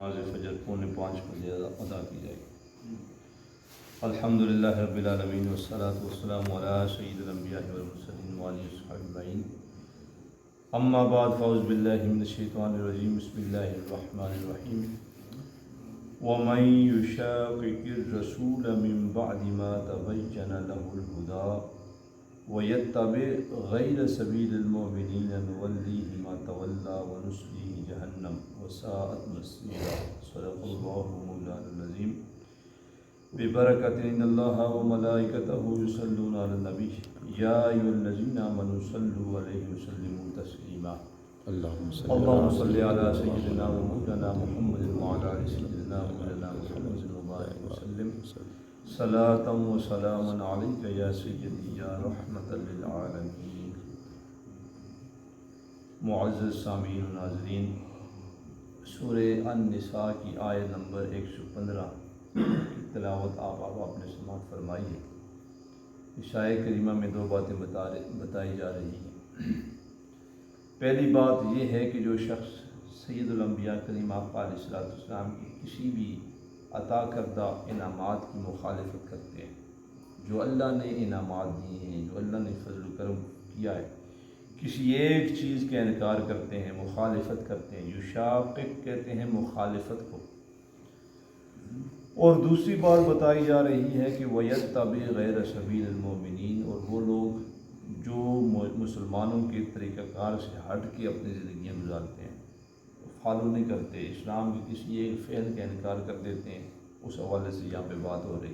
نماز فجر 4:45 بجے ادا کی جائے گی۔ الحمدللہ رب العالمین والصلاة والسلام علی سید الانبیاء والمرسلین وعلی اصحابہ اجمعین، اما بعد فاعوذ باللہ من الشیطان الرجیم، بسم اللہ الرحمن الرحیم۔ ومن یشاقق الرسول من بعد ما تبین له الهدى وَيَتَّبِعْ غَيْرَ سَبِيلِ الْمُؤْمِنِينَ نُوَلِّهِ مَا تَوَلَّى وَنُصْلِهِ جَهَنَّمَ وَسَاءَتْ مَصِيرًا۔ صدق اللہ مولانا العظیم۔ ببرکۃ ان اللہ وملائکتہ یصلون علی النبی یا ایھا الذین آمنوا صلوا علیہ وسلموا تسلیما۔ اللہم صل علی سیدنا ومولانا محمد وعلی آل سیدنا مولانا محمد وبارک وسلم صلاۃ و سلام علیک یا سیدی یا رحمۃ للعالمین۔ معزز سامعین و ناظرین، سورہ النساء کی آیت نمبر 115 کی تلاوت آپ نے سماعت فرمائی ہے۔ اس آیت کریمہ میں دو باتیں بتائی جا رہی ہیں۔ پہلی بات یہ ہے کہ جو شخص سید الانبیاء کریم آقا علیہ الصلوۃ والسلام کی کسی بھی عطا کردہ انعامات کی مخالفت کرتے ہیں، جو اللہ نے انعامات دیے ہیں، جو اللہ نے فضل و کرم کیا ہے، کسی ایک چیز کا انکار کرتے ہیں، مخالفت کرتے ہیں، یشاقق کہتے ہیں مخالفت کو۔ اور دوسری بات بتائی جا رہی ہے کہ وَيَتَّبِعْ غَيْرَ سَبِيلِ الْمُؤْمِنِينَ، اور وہ لوگ جو مسلمانوں کے طریقہ کار سے ہٹ کے اپنی زندگیاں گزارتے ہیں، فالو نہیں کرتے، اسلام کے کسی ایک فعل کا انکار کر دیتے ہیں، اس حوالے سے یہاں پہ بات ہو رہی۔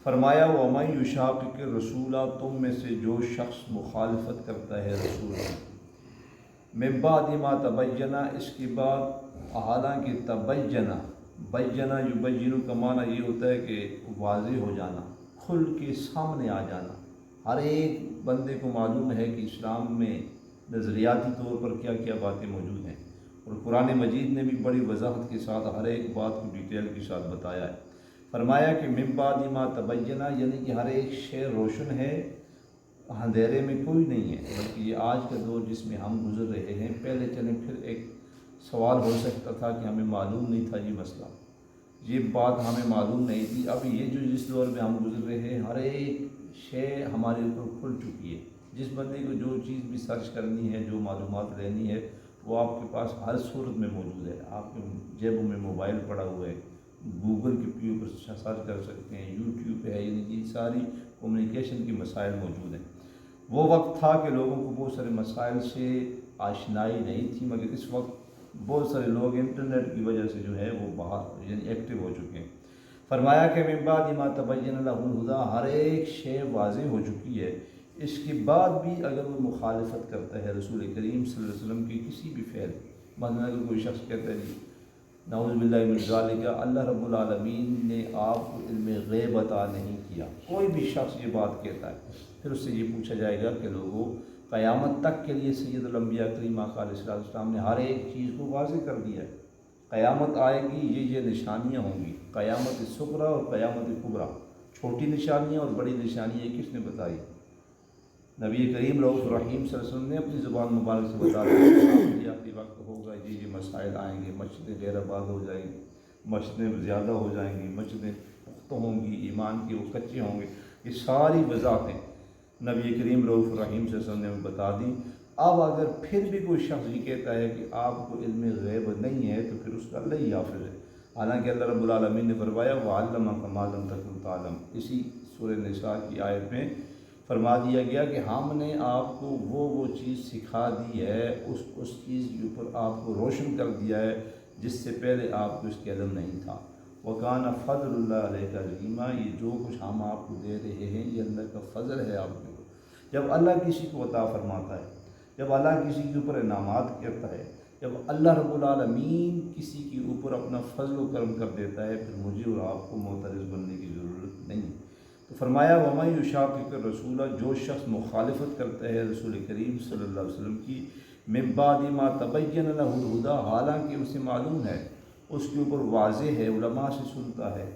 فرمایا وَمَن یُشَاقِقِ الرَّسُولَ، تم میں سے جو شخص مخالفت کرتا ہے رسول کی، مِن بَعْدِ مَا تَبَيَّنَ، اس کے بعد حالانکہ تبینہ، بینا یبین کا معنی یہ ہوتا ہے کہ واضح ہو جانا، کھل کے سامنے آ جانا۔ ہر ایک بندے کو معلوم ہے کہ اسلام میں نظریاتی طور پر کیا کیا باتیں موجود ہیں، اور قرآن مجید نے بھی بڑی وضاحت کے ساتھ ہر ایک بات کو ڈیٹیل کے ساتھ بتایا ہے۔ فرمایا کہ من بعد ما تبینہ، یعنی کہ ہر ایک شے روشن ہے، اندھیرے میں کوئی نہیں ہے، بلکہ یہ آج کا دور جس میں ہم گزر رہے ہیں۔ پہلے چلیں پھر ایک سوال ہو سکتا تھا کہ ہمیں معلوم نہیں تھا یہ مسئلہ، یہ بات ہمیں معلوم نہیں تھی۔ اب یہ جو جس دور میں ہم گزر رہے ہیں، ہر ایک شے ہمارے اوپر کھل چکی ہے۔ جس بندے کو جو چیز بھی سرچ کرنی ہے، جو معلومات لینی ہے، وہ آپ کے پاس ہر صورت میں موجود ہے۔ آپ کے جیبوں میں موبائل پڑا ہوا ہے، گوگل کے اوپر سرچ کر سکتے ہیں، یوٹیوب پہ ہے، یعنی کہ ساری کمیونیکیشن کے مسائل موجود ہیں۔ وہ وقت تھا کہ لوگوں کو بہت سارے مسائل سے آشنائی نہیں تھی، مگر اس وقت بہت سارے لوگ انٹرنیٹ کی وجہ سے جو ہے وہ باہر یعنی ایکٹیو ہو چکے ہیں۔ فرمایا کہ من بعد ما تبین لہ الہدی، ہر ایک شے واضح ہو چکی ہے، اس کے بعد بھی اگر وہ مخالفت کرتا ہے رسول کریم صلی اللہ علیہ وسلم کی کسی بھی فعل، مثلا اگر کوئی شخص کہتا ہے جی نعوذ باللہ من ذالک، اللہ رب العالمین نے آپ کو علم غیب عطا نہیں کیا، کوئی بھی شخص یہ بات کہتا ہے، پھر اس سے یہ پوچھا جائے گا کہ لوگوں قیامت تک کے لیے سید الانبیاء کریم آقا علیہ السلام نے ہر ایک چیز کو واضح کر دیا ہے۔ قیامت آئے گی، یہ نشانیاں ہوں گی، قیامت صغریٰ اور قیامت کبریٰ، چھوٹی نشانیاں اور بڑی نشانیاں کس نے بتائی؟ نبی کریم رؤوف رحیم صلی اللہ علیہ وسلم نے اپنی زبان مبارک سے بتا دیا آخری وقت ہوگا، یہ مسائل آئیں گے، مسجدیں غیر آباد ہو جائیں گی، مسجدیں زیادہ ہو جائیں گی، مسجدیں پختہ ہوں گی، ایمان کے وہ کچے ہوں گے، یہ ساری وضاحتیں نبی کریم رؤوف رحیم صلی اللہ علیہ وسلم نے بتا دی۔ اب اگر پھر بھی کوئی شخص یہ کہتا ہے کہ آپ کو علم غیب نہیں ہے، تو پھر اس کا اللہ ہی حافظ ہے۔ حالانکہ اللہ رب العالمین نے فرمایا وَعَلَّمَكَ مَا لَمْ تَكُنْ تَعْلَمْ، اسی سورہ نساء کی آیت میں فرما دیا گیا کہ ہم نے آپ کو وہ چیز سکھا دی ہے، اس چیز کے اوپر آپ کو روشن کر دیا ہے جس سے پہلے آپ کو اس کے علم نہیں تھا۔ وَكَانَ فَضْلُ اللَّهِ عَلَيْكَ عَظِيمًا، یہ جو کچھ ہم آپ کو دے رہے ہیں یہ اللہ کا فضل ہے آپ کے اوپر۔ جب اللہ کسی کو عطا فرماتا ہے، جب اللہ کسی کے اوپر انعامات کرتا ہے، جب اللہ رب العالمین کسی کے اوپر اپنا فضل و کرم کر دیتا ہے، پھر مجھے اور آپ کو معترض بننے کی ضرورت نہیں۔ تو فرمایا وَمَن یُشَاقِقِ الرَّسُولَ، جو شخص مخالفت کرتا ہے رسول کریم صلی اللہ علیہ وسلم کی، مِن بَعْدِ مَا تَبَيَّنَ لَهُ الْهُدَىٰ، حالانکہ اسے معلوم ہے، اس کے اوپر واضح ہے، علماء سے سنتا ہے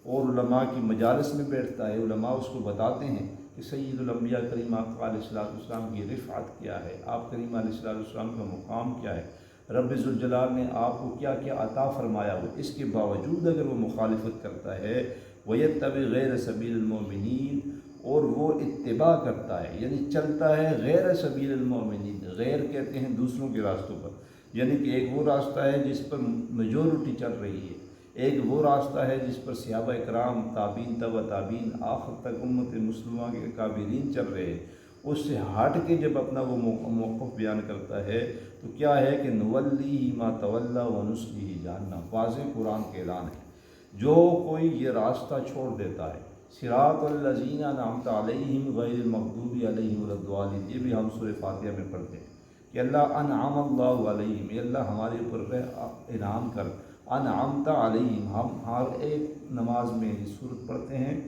اور علماء کی مجالس میں بیٹھتا ہے، علماء اس کو بتاتے ہیں کہ سید الانبیاء کریم آقا علیہ السلام کی رفعت کیا ہے، آپ کریم علیہ السلام کا مقام کیا ہے، رب ذوالجلال نے آپ کو کیا کیا عطا فرمایا ہو، اس کے باوجود اگر وہ مخالفت کرتا ہے وَيَتَّبِعْ غَيْرَ سَبِيلِ الْمُؤْمِنِينَ، اور وہ اتباع کرتا ہے یعنی چلتا ہے غیر سبیل المؤمنین، غیر کہتے ہیں دوسروں کے راستوں پر، یعنی کہ ایک وہ راستہ ہے جس پر میجورٹی چل رہی ہے، ایک وہ راستہ ہے جس پر صحابہ کرام، تابعین، تبع تابعین، آخر تک امت مسلمہ کے اکابرین چل رہے ہیں، اس سے ہٹ کے جب اپنا وہ موقف بیان کرتا ہے تو کیا ہے کہ نولیہ ما تولی ونصلیہ جہنم، واضح قرآن کے اعلان ہے۔ جو کوئی یہ راستہ چھوڑ دیتا ہے، صراط الذین انعمت علیہم غیر المغضوب علیہم ولا الضالین، یہ بھی ہم سورہ فاتحہ میں پڑھتے ہیں کہ اللہ انعم اللہ علیہم، یہ اللہ ہمارے اوپر انعام کر، انعمت علیہم، ہم ہر ایک نماز میں یہ سورت پڑھتے ہیں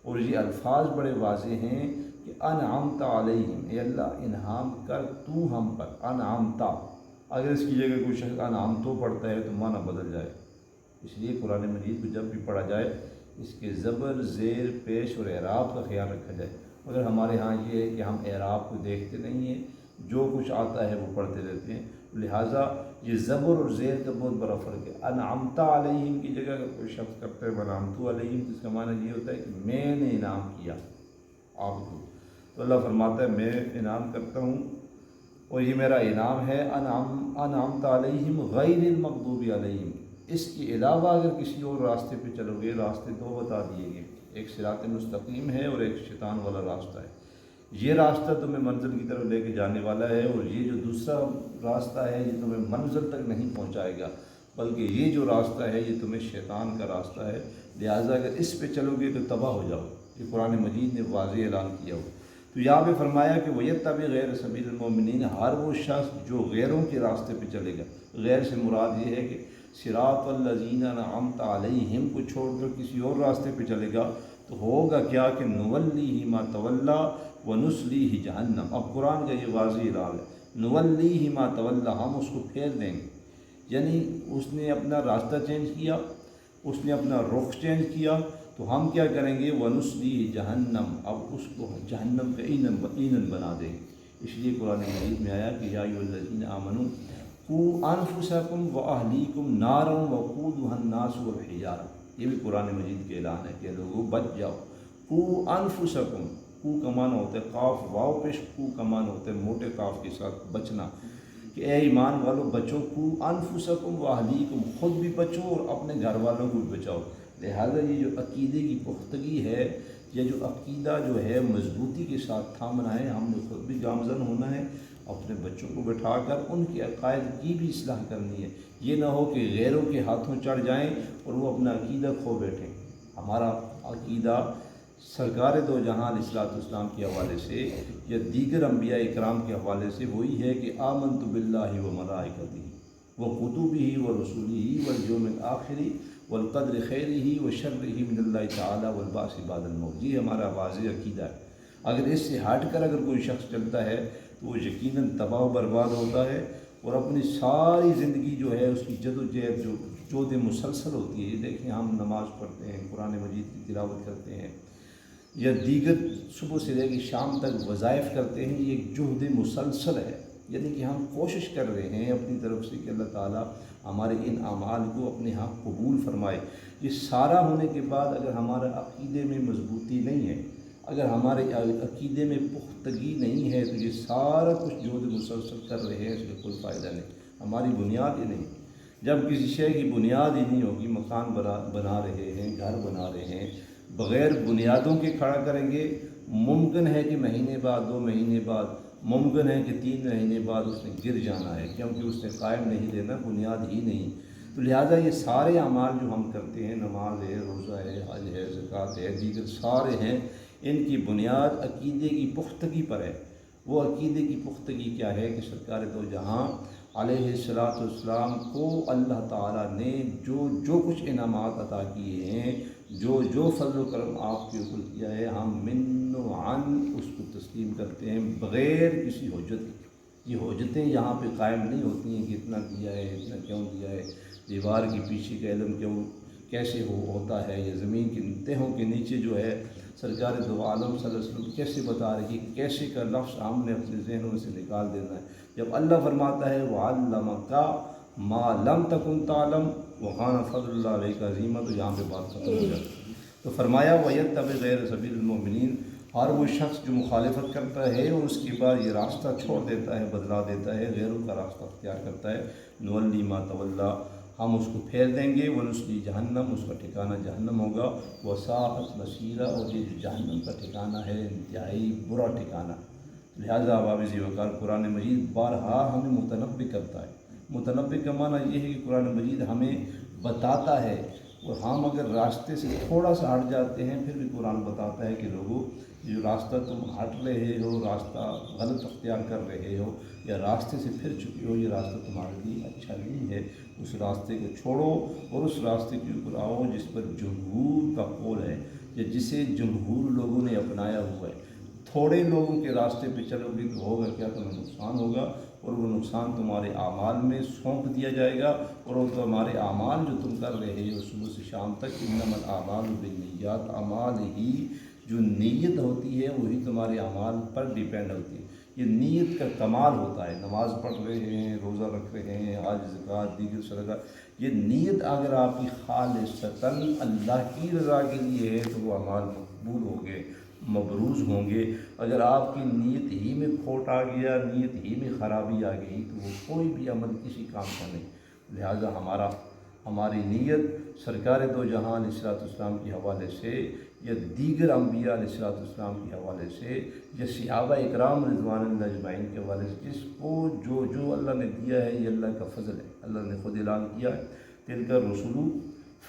اور یہ الفاظ بڑے واضح ہیں کہ انعمت علیہم، اے اللہ انعام کر تو ہم پر، انعمتا، اگر اس کی جگہ کوئی شخص انعمتو پڑھتا ہے تو معنی بدل جائے، اس لیے قرآن مجید کو جب بھی پڑھا جائے اس کے زبر، زیر، پیش اور اعراب کا خیال رکھا جائے، مگر ہمارے ہاں یہ ہے کہ ہم اعراب کو دیکھتے نہیں ہیں، جو کچھ آتا ہے وہ پڑھتے رہتے ہیں، لہٰذا یہ زبر اور زیر کا بہت بڑا فرق ہے۔ انعمت علیہم کی جگہ اگر کوئی شخص کرتا ہے انعمت علیہم، تو اس کا معنی یہ ہوتا ہے کہ میں نے انعام کیا آپ کو، تو اللہ فرماتا ہے میں انعام کرتا ہوں اور یہ میرا انعام ہے، انعمت علیہم غیر المغضوب علیہم، اس کے علاوہ اگر کسی اور راستے پہ چلو گے، راستے دو بتا دیے گئے، ایک صراط مستقیم ہے اور ایک شیطان والا راستہ ہے، یہ راستہ تمہیں منزل کی طرف لے کے جانے والا ہے، اور یہ جو دوسرا راستہ ہے یہ تمہیں منزل تک نہیں پہنچائے گا، بلکہ یہ جو راستہ ہے یہ تمہیں شیطان کا راستہ ہے، لہٰذا اگر اس پہ چلو گے تو تباہ ہو جاؤ، یہ قرآن مجید نے واضح اعلان کیا ہو۔ تو یہاں پہ فرمایا کہ وَيَتَّبِعْ غَيْرَ سَبِيلِ الْمُؤْمِنِينَ، ہر وہ شخص جو غیروں کے راستے پہ چلے گا، غیر سے مراد یہ ہے کہ صراط الذین انعمت علیہم کو چھوڑ کر کسی اور راستے پہ چلے گا تو ہوگا کیا کہ نولیہ ما تولی ونصلیہ جہنم، اب قرآن کا یہ واضح اعلان ہے، نولیہ ما تولی، ہم اس کو پھیر دیں گے، یعنی اس نے اپنا راستہ چینج کیا، اس نے اپنا رخ چینج کیا تو ہم کیا کریں گے، ونصلیہ جہنم، اب اس کو جہنم کا ایندھن بنا دیں گے، اس لیے قرآن مجید میں آیا کہ یا ایھا الذین آمنوا قوا انفسکم واہلیکم نارا وقودھا الناس والحجارہ، یہ بھی قرآن مجید کے اعلان ہے کہ لوگوں بچ جاؤ، قوا انفسکم، کو کا معنی ہوتا ہے قاف واو پیش، کو کا معنی ہوتا ہے موٹے قاف کے ساتھ بچنا، کہ اے ایمان والو بچو، قوا انفسکم واہلیکم، خود بھی بچو اور اپنے گھر والوں کو بھی بچاؤ، لہٰذا یہ جو عقیدے کی پختگی ہے، یہ جو عقیدہ جو ہے مضبوطی کے ساتھ تھامنا ہے، ہم نے خود بھی گامزن ہونا ہے، اپنے بچوں کو بٹھا کر ان کے عقائد کی بھی اصلاح کرنی ہے، یہ نہ ہو کہ غیروں کے ہاتھوں چڑھ جائیں اور وہ اپنا عقیدہ کھو بیٹھیں۔ ہمارا عقیدہ سرکار دو جہاں علیہ السلام کے حوالے سے یا دیگر انبیاء اکرام کے حوالے سے وہی ہے کہ آمنت باللہ و ملائکتہ و کتبہ و رسولہ والیوم الآخر والقدر خیرہ و شرہ من اللہ تعالی والبعث بعد الموت، یہ ہمارا واضح عقیدہ ہے۔ اگر اس سے ہٹ کر اگر کوئی شخص چلتا ہے تو وہ یقیناً تباہ و برباد ہوتا ہے اور اپنی ساری زندگی جو ہے اس کی جد و جہد جو جہد مسلسل ہوتی ہے، یہ دیکھیں ہم نماز پڑھتے ہیں، قرآن مجید کی تلاوت کرتے ہیں یا دیگر صبح سے لے کے شام تک وظائف کرتے ہیں، یہ ایک جہد مسلسل ہے، یعنی کہ ہم کوشش کر رہے ہیں اپنی طرف سے کہ اللہ تعالیٰ ہمارے ان اعمال کو اپنے ہاں قبول فرمائے۔ یہ سارا ہونے کے بعد اگر ہمارا عقیدے میں مضبوطی نہیں ہے، اگر ہمارے عقیدے میں پختگی نہیں ہے تو یہ سارا کچھ جہد مسلسل کر رہے ہیں، اس میں کوئی فائدہ نہیں، ہماری بنیاد ہی نہیں۔ جب کسی شے کی بنیاد ہی نہیں ہوگی، مکان بنا رہے ہیں، گھر بنا رہے ہیں، بغیر بنیادوں کے کھڑا کریں گے، ممکن ہے کہ مہینے بعد، 2 مہینے بعد، ممکن ہے کہ 3 مہینے بعد اس نے گر جانا ہے، کیونکہ اس نے قائم نہیں دینا، بنیاد ہی نہیں۔ تو لہٰذا یہ سارے اعمال جو ہم کرتے ہیں، نماز ہے، روزہ ہے، حج ہے، زکوٰۃ ہے، دیگر سارے ہیں، ان کی بنیاد عقیدے کی پختگی پر ہے۔ وہ عقیدے کی پختگی کیا ہے کہ سرکار دو جہاں علیہ السلام کو اللہ تعالیٰ نے جو کچھ انعامات عطا کیے ہیں، جو فضل و کرم آپ کے اوپر کیا ہے، ہم من و عن اس کو تسلیم کرتے ہیں بغیر کسی حجت کے۔ یہ حجتیں یہاں پہ قائم نہیں ہوتی ہیں کہ اتنا دیا ہے، اتنا کیوں دیا ہے، دیوار کے پیچھے کا علم کیسے ہوتا ہے، یا زمین کی تہوں کے نیچے جو ہے سرکار دو عالم صلی اللہ علیہ وسلم کیسے بتا رہی ہے، کیسے کا لفظ ہم نے اپنے ذہنوں سے نکال دینا ہے۔ جب اللہ فرماتا ہے وَعَلَّمَكَ ما لم تکن تعلم وکان فضل اللہ علیک عظیما، تو یہاں پہ بات ختم ہو جاتی ہے۔ تو فرمایا وَيَتَّبِعْ غَيْرَ سَبِيلِ الْمُؤْمِنِينَ، اور وہ شخص جو مخالفت کرتا ہے اور اس کے بعد یہ راستہ چھوڑ دیتا ہے، بدلا دیتا ہے، غیروں کا راستہ اختیار کرتا ہے، نُوَلِّهِ مَا تَوَلَّىٰ، ہم اس کو پھیر دیں گے، وَنُصْلِهِ جہنم، اس کا ٹھکانہ جہنم ہوگا، وَسَاءَتْ مَصِيرًا، اور یہ جو جہنم کا ٹھکانہ ہے انتہائی برا ٹھکانہ۔ لہٰذا باب ذی وقار قرآن مجید بارہا ہمیں متنبع کرتا ہے۔ متنبع کا معنی یہ ہے کہ قرآن مجید ہمیں بتاتا ہے، اور ہم اگر راستے سے تھوڑا سا ہٹ جاتے ہیں پھر بھی قرآن بتاتا ہے کہ لوگوں، جو راستہ تم ہٹ رہے ہو، راستہ غلط اختیار کر رہے ہو یا راستے سے پھر چکے ہو، یہ راستہ تمہارے لیے اچھا نہیں ہے، اس راستے کو چھوڑو اور اس راستے کے اوپر آؤ جس پر جمہور کا قول ہے، یا جسے جمہور لوگوں نے اپنایا ہوا ہے۔ تھوڑے لوگوں کے راستے پہ چلو گے تو ہوگا کیا، تمہیں نقصان ہوگا، اور وہ نقصان تمہارے اعمال میں سونپ دیا جائے گا، اور وہ تمہارے اعمال جو تم کر رہے ہو صبح سے شام تک، انما الاعمال بالنیات، اعمال ہی جو نیت ہوتی ہے وہی تمہارے اعمال پر ڈیپینڈ ہوتی ہے۔ یہ نیت کا کمال ہوتا ہے، نماز پڑھ رہے ہیں، روزہ رکھ رہے ہیں، حج زکوٰۃ دیگر صدقہ، یہ نیت اگر آپ کی خالصتاً اللہ کی رضا کے لیے ہے تو وہ اعمال مقبول ہوں گے، مبروز ہوں گے۔ اگر آپ کی نیت ہی میں کھوٹ آ گیا، نیت ہی میں خرابی آ گئی تو وہ کوئی بھی عمل کسی کام کا نہیں۔ لہٰذا ہماری نیت سرکار دو جہاں علیہ الصلوۃ والسلام کے حوالے سے، یا دیگر انبیاء علیہ الصلوۃ والسلام کے حوالے سے، یا صحابہ اکرام رضوان اللہ اجمعین کے حوالے سے، جس کو جو اللہ نے دیا ہے یہ اللہ کا فضل ہے۔ اللہ نے خود اعلان کیا ہے تلک الرسل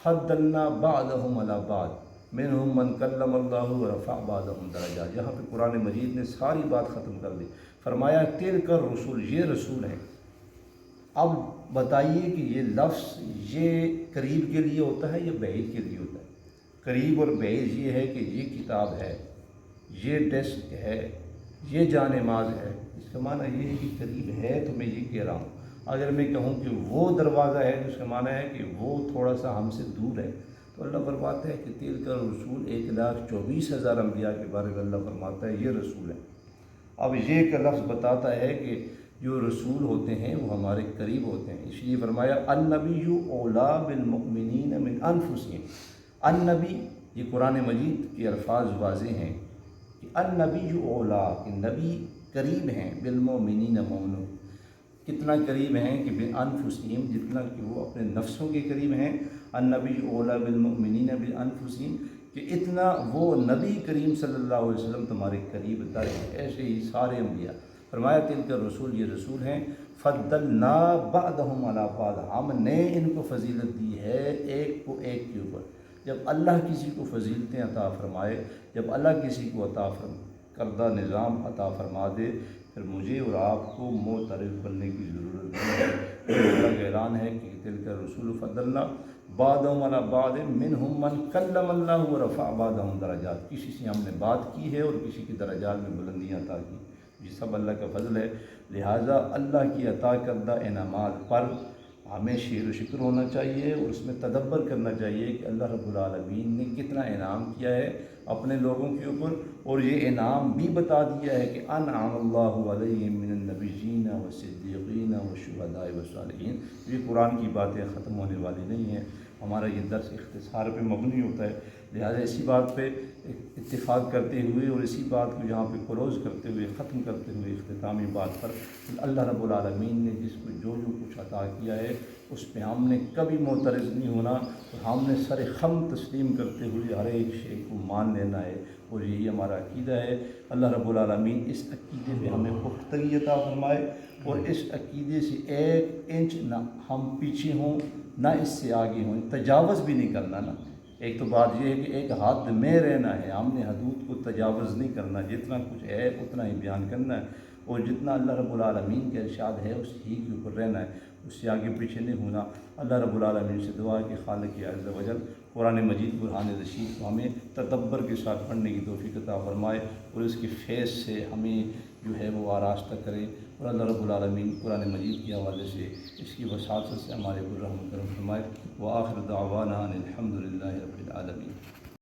فضلنا بعضهم علی بعض منہم من کلم اللہ ورفع بعضهم درجات۔ یہاں پہ قرآن مجید نے ساری بات ختم کر دی، فرمایا تلک الرسل، یہ رسول ہیں۔ اب بتائیے کہ یہ لفظ یہ قریب کے لیے ہوتا ہے یا بعید کے لیے ہوتا ہے؟ قریب اور بعید یہ ہے کہ یہ کتاب ہے، یہ ڈیسک ہے، یہ جانماز ہے، اس کا معنی یہ ہے کہ قریب ہے تو میں یہ کہہ رہا ہوں۔ اگر میں کہوں کہ وہ دروازہ ہے تو اس کا معنی ہے کہ وہ تھوڑا سا ہم سے دور ہے۔ تو اللہ فرماتا ہے کہ تلک الرسول 1,24,000 انبیاء کے بارے میں اللہ فرماتا ہے یہ رسول ہے۔ اب یہ کا لفظ بتاتا ہے کہ جو رسول ہوتے ہیں وہ ہمارے قریب ہوتے ہیں، اس لیے فرمایا النبی اولیٰ بالمؤمنین من انفسہم۔ النبی، یہ قرآن مجید کے الفاظ واضح ہیں کہ النبی اولیٰ، کہ نبی قریب ہیں، بالمؤمنین مومنوں، کتنا قریب ہیں کہ بانفسہم، جتنا کہ وہ اپنے نفسوں کے قریب ہیں۔ النبی اولیٰ بالمؤمنین بانفسہم، کہ اتنا وہ نبی کریم صلی اللہ علیہ وسلم تمہارے قریب تر ہے۔ ایسے ہی سارے انبیاء، فرمایا تلک الرسول، یہ رسول ہیں، فضلنا بعضهم علی بعض، ہم نے ان کو فضیلت دی ہے ایک کو ایک کے اوپر۔ جب اللہ کسی کو فضیلتیں عطا فرمائے، جب اللہ کسی کو عطا کردہ نظام عطا فرما دے، پھر مجھے اور آپ کو معترف بننے کی ضرورت نہیں ہے۔ اللہ کا اعلان ہے کہ تلک الرسول فضلنا بعضهم علی بعض منہم من کلم اللہ ورفع بعضهم درجات، کسی سے ہم نے بات کی ہے اور کسی کی درجات میں بلندیاں عطا کی، یہ سب اللہ کا فضل ہے۔ لہٰذا اللہ کی عطا کردہ انعامات پر ہمیں شکر و شکر ہونا چاہیے، اور اس میں تدبر کرنا چاہیے کہ اللہ رب العالمین نے کتنا انعام کیا ہے اپنے لوگوں کے اوپر، اور یہ انعام بھی بتا دیا ہے کہ انعم اللہ علیہم من النبیین والصدیقین والشہداء والصالحین۔ یہ قرآن کی باتیں ختم ہونے والی نہیں ہیں، ہمارا یہ درس اختصار پہ مبنی ہوتا ہے۔ لہٰذا اسی بات پہ اتفاق کرتے ہوئے اور اسی بات کو یہاں پہ کلوز کرتے ہوئے، ختم کرتے ہوئے اختتامی بات پر، اللہ رب العالمین نے جس کو جو کچھ عطا کیا ہے اس پہ ہم نے کبھی معترض نہیں ہونا، اور ہم نے سر خم تسلیم کرتے ہوئے ہر ایک شے کو مان لینا ہے، اور یہی ہمارا عقیدہ ہے۔ اللہ رب العالمین اس عقیدے پہ ہمیں پختگی عطا فرمائے، اور اس عقیدے سے 1 انچ نہ ہم پیچھے ہوں نہ اس سے آگے ہوں، تجاوز بھی نہیں کرنا نا۔ ایک تو بات یہ ہے کہ ایک حد میں رہنا ہے، ہم نے حدود کو تجاوز نہیں کرنا، جتنا کچھ ہے اتنا ہی بیان کرنا ہے، اور جتنا اللہ رب العالمین کا ارشاد ہے اس ہی کے اوپر رہنا ہے، اس سے آگے پیچھے نہیں ہونا۔ اللہ رب العالمین سے دعا ہے کہ خالق عز و جل قرآن مجید برہان رشید کو ہمیں تدبر کے ساتھ پڑھنے کی توفیق عطا فرمائے، اور اس کے فیض سے ہمیں جو ہے وہ آراستہ کرے، اور اللہ رب العالمین قرآن مجید کے حوالے سے اس کی وساطت سے ہمارے پر رحم کرم فرمائے۔ وآخر دعوانا ان الحمد للہ رب العالمین۔